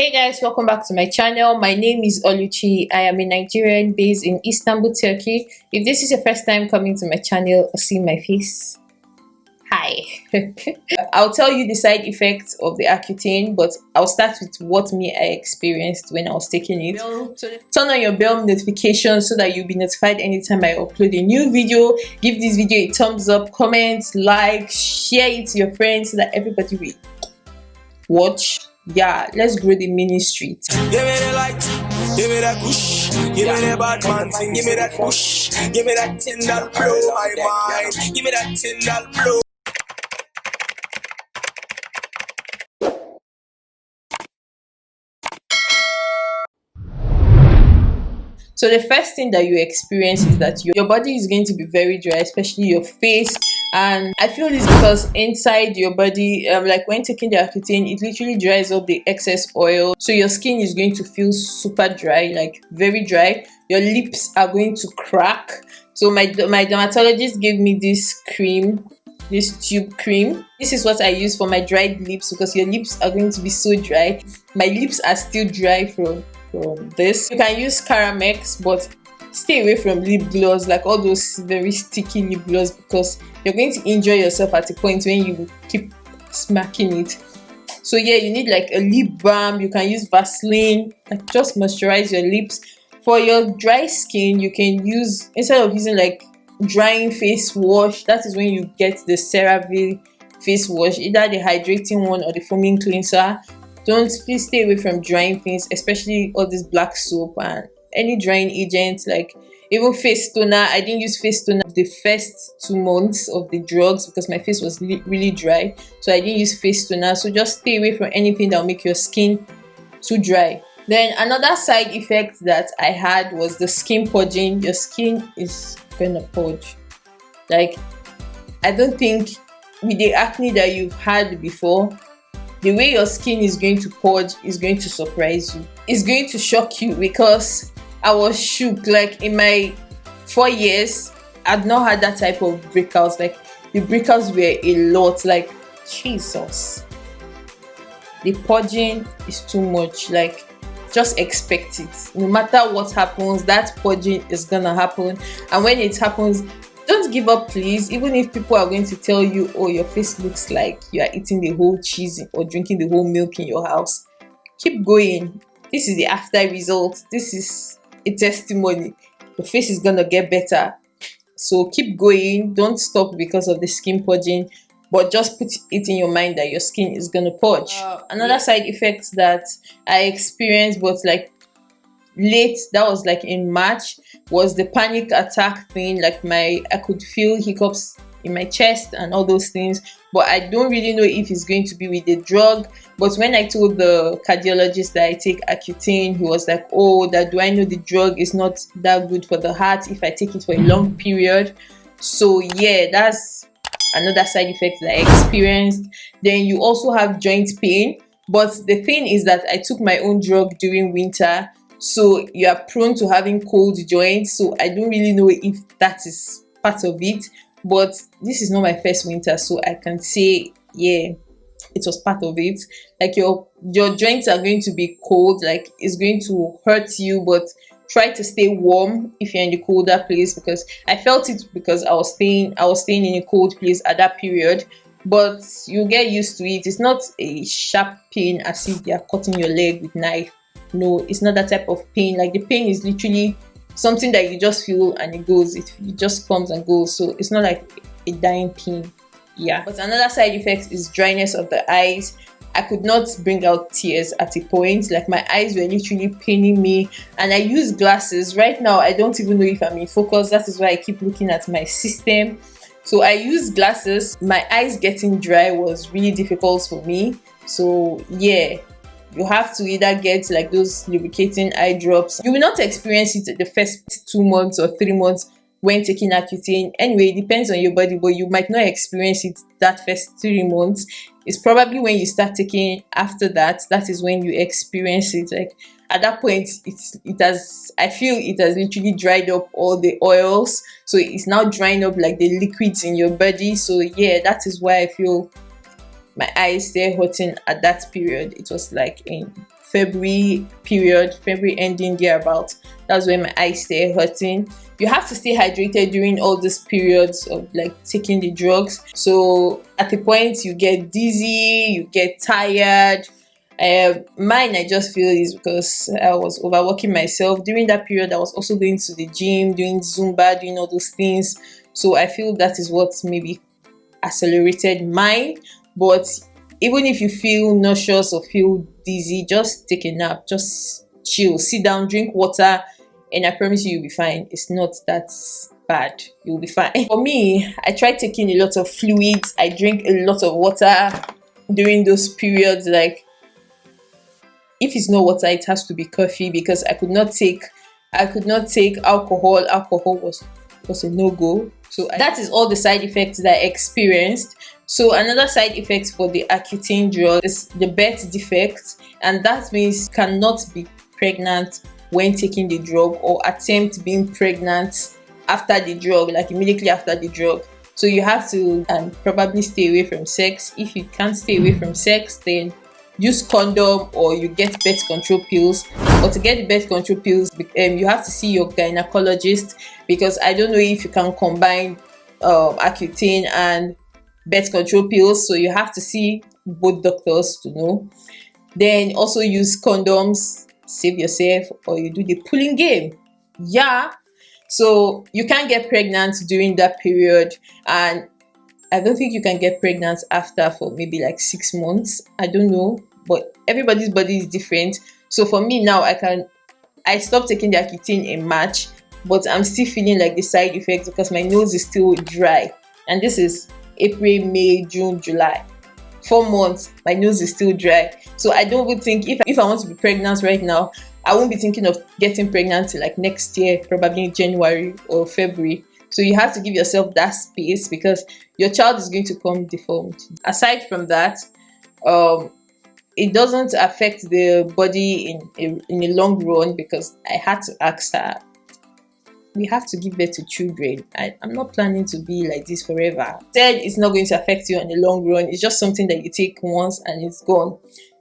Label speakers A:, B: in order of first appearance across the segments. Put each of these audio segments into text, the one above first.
A: Hey guys, welcome back to my channel. My name is Oluchi. I am a Nigerian based in Istanbul, Turkey. If this is your first time coming to my channel or seeing my face, hi. I'll tell you the side effects of the Accutane, but I'll start with what I experienced when I was taking it. Turn on your bell notification so that you'll be notified anytime I upload a new video. Give this video a thumbs up, comment, like, share it to your friends so that everybody will watch. Yeah, let's grow the ministry.
B: Give me the light, give me that push, give me the bad man thing, give me that push, give me that Tyndall blow, my mind, give me that Tyndall blow.
A: So the first thing that you experience is that your body is going to be very dry, especially your face. And I feel this because inside your body, like when taking the Accutane, it literally dries up the excess oil. So your skin is going to feel super dry, like very dry. Your lips are going to crack. So my dermatologist gave me this cream, this tube cream. This is what I use for my dried lips because your lips are going to be so dry. My lips are still dry from this. You can use Caramex, but stay away from lip gloss, like all those very sticky lip gloss, because you're going to enjoy yourself at a point when you keep smacking it. So yeah, you need like a lip balm. You can use Vaseline, like just moisturize your lips. For your dry skin, you can use, instead of using like drying face wash, that is when you get the CeraVe face wash, either the hydrating one or the foaming cleanser. Please stay away from drying things, especially all this black soap and any drying agents, like even face toner. I didn't use face toner the first 2 months of the drugs because my face was really dry, so I didn't use face toner. So just stay away from anything that will make your skin too dry. Then another side effect that I had was the skin purging. Your skin is gonna purge. Like, I don't think with the acne that you've had before, the way your skin is going to purge is going to surprise you. It's going to shock you because I was shook. Like in my 4 years, I'd not had that type of breakouts. Like the breakouts were a lot. Like, Jesus. The purging is too much. Like, just expect it. No matter what happens, that purging is gonna happen. And when it happens, don't give up, please. Even if people are going to tell you, oh, your face looks like you are eating the whole cheese or drinking the whole milk in your house, keep going. This is the after result. This is a testimony. Your face is gonna get better. So keep going. Don't stop because of the skin purging, but just put it in your mind that your skin is gonna purge. Another side effect that I experienced, but like late, that was like in March, was the panic attack thing. Like I could feel hiccups in my chest and all those things, but I don't really know if it's going to be with the drug. But when I told the cardiologist that I take Accutane, he was like, oh, do I know the drug is not that good for the heart if I take it for a long period. So yeah, that's another side effect that I experienced. Then you also have joint pain, but the thing is that I took my own drug during winter, so you are prone to having cold joints. So I don't really know if that is part of it, but this is not my first winter, so I can say, yeah, it was part of it. Like your joints are going to be cold, like it's going to hurt you, but try to stay warm if you're in the colder place, because I felt it because I was staying in a cold place at that period. But you get used to it. It's not a sharp pain as if they are cutting your leg with knife. No, it's not that type of pain. Like the pain is literally something that you just feel and it goes. It just comes and goes. So it's not like a dying pain. Yeah. But another side effect is dryness of the eyes. I could not bring out tears at a point. Like my eyes were literally paining me, and I use glasses. Right now, I don't even know if I'm in focus. That is why I keep looking at my system. So I use glasses. My eyes getting dry was really difficult for me. So yeah, you have to either get like those lubricating eye drops. You will not experience it the first 2 months or 3 months when taking Accutane. Anyway, it depends on your body, but you might not experience it that first 3 months. It's probably when you start taking after that is when you experience it. Like at that point, I feel it has literally dried up all the oils, so it's now drying up like the liquids in your body. So yeah, that is why I feel my eyes stay hurting at that period. It was like in February period, February ending thereabout. That's when my eyes stay hurting. You have to stay hydrated during all these periods of like taking the drugs. So at the point you get dizzy, you get tired. Mine, I just feel, is because I was overworking myself during that period. I was also going to the gym, doing Zumba, doing all those things. So I feel that is what maybe accelerated mine. But even if you feel nauseous or feel dizzy, just take a nap, just chill, sit down, drink water, and I promise you'll be fine. It's not that bad. You'll be fine. For me, I try taking a lot of fluids. I drink a lot of water during those periods. Like, if it's not water, it has to be coffee, because I could not take alcohol. Alcohol was a no-go. So that is all the side effects that I experienced. So another side effect for the Accutane drug is the birth defect, and that means you cannot be pregnant when taking the drug, or attempt being pregnant after the drug, like immediately after the drug. So you have to probably stay away from sex. If you can't stay away from sex, then use condom, or you get birth control pills. Or to get the birth control pills, you have to see your gynecologist, because I don't know if you can combine Accutane and birth control pills. So you have to see both doctors to know. Then also use condoms, save yourself, or you do the pulling game. Yeah, so you can't get pregnant during that period, and I don't think you can get pregnant after, for maybe like 6 months. I don't know, but everybody's body is different. So for me now, I stopped taking the Accutane in March, but I'm still feeling like the side effects because my nose is still dry. And this is April, May, June, July. 4 months, my nose is still dry. So I don't even think, if I want to be pregnant right now, I won't be thinking of getting pregnant till like next year, probably in January or February. So you have to give yourself that space, because your child is going to come deformed. Aside from that, it doesn't affect the body in a long run, because I had to ask her, we have to give birth to children. I'm not planning to be like this forever. Said it's not going to affect you in the long run. It's just something that you take once and it's gone.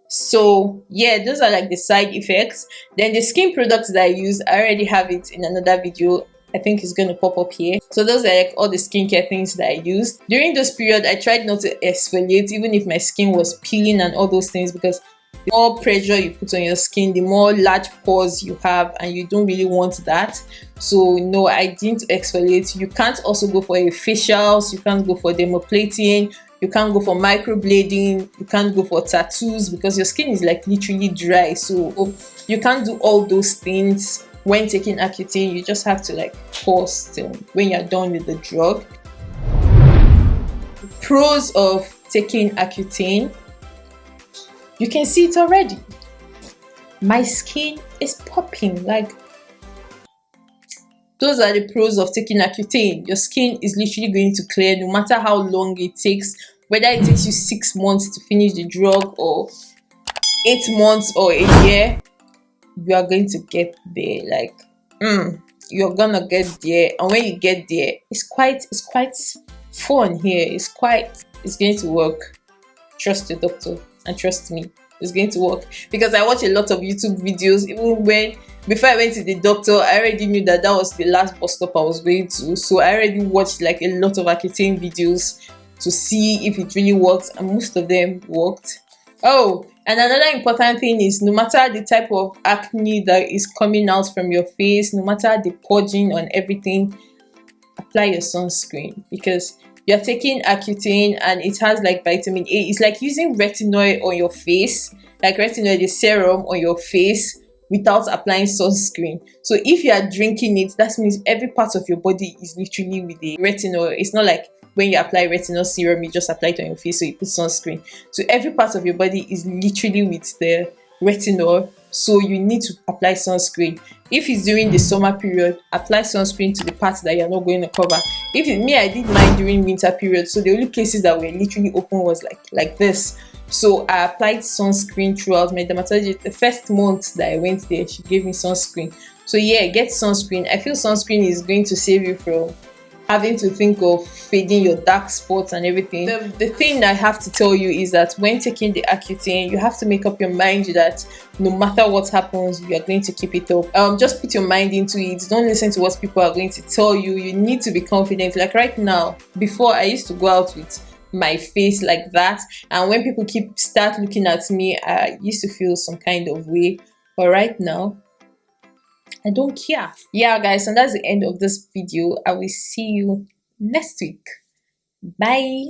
A: So yeah, those are like the side effects. Then the skin products that I use, I already have it in another video. I think it's going to pop up here. So those are like all the skincare things that I used. During this period, I tried not to exfoliate, even if my skin was peeling and all those things, because the more pressure you put on your skin, the more large pores you have, and you don't really want that. So no, I didn't exfoliate. You can't also go for a facials, you can't go for dermaplating, you can't go for microblading, you can't go for tattoos, because your skin is like literally dry. So you can't do all those things when taking Accutane. You just have to like pause till when you're done with the drug. The pros of taking Accutane, you can see it already. My skin is popping. Like, those are the pros of taking Accutane. Your skin is literally going to clear, no matter how long it takes, whether it takes you 6 months to finish the drug, or 8 months or a year. You are going to get there. Like, you're gonna get there, and when you get there, it's quite fun here. It's going to work. Trust your doctor and trust me, it's going to work, because I watch a lot of YouTube videos. Even before I went to the doctor, I already knew that was the last bus stop I was going to. So I already watched like a lot of Accutane videos to see if it really works, and most of them worked. Oh, and another important thing is, no matter the type of acne that is coming out from your face, no matter the purging on everything, apply your sunscreen, because you're taking Accutane and it has like vitamin A. It's like using retinol on your face, like retinol, the serum on your face, without applying sunscreen. So if you are drinking it, that means every part of your body is literally with the retinol. It's not like when you apply retinol serum, you just apply it on your face, so you put sunscreen. So every part of your body is literally with the retinol, so you need to apply sunscreen. If it's during the summer period, apply sunscreen to the parts that you're not going to cover. I did mine during winter period, so the only places that were literally open was like this. So I applied sunscreen throughout. My dermatologist, the first month that I went there, she gave me sunscreen. So yeah, get sunscreen. I feel sunscreen is going to save you from having to think of fading your dark spots and everything. The thing I have to tell you is that when taking the Accutane, you have to make up your mind that no matter what happens, you are going to keep it up. Just put your mind into it. Don't listen to what people are going to tell you. You need to be confident. Like right now, before I used to go out with my face like that, and when people start looking at me, I used to feel some kind of way. But right now, I don't care. Yeah, guys, and that's the end of this video. I will see you next week. Bye.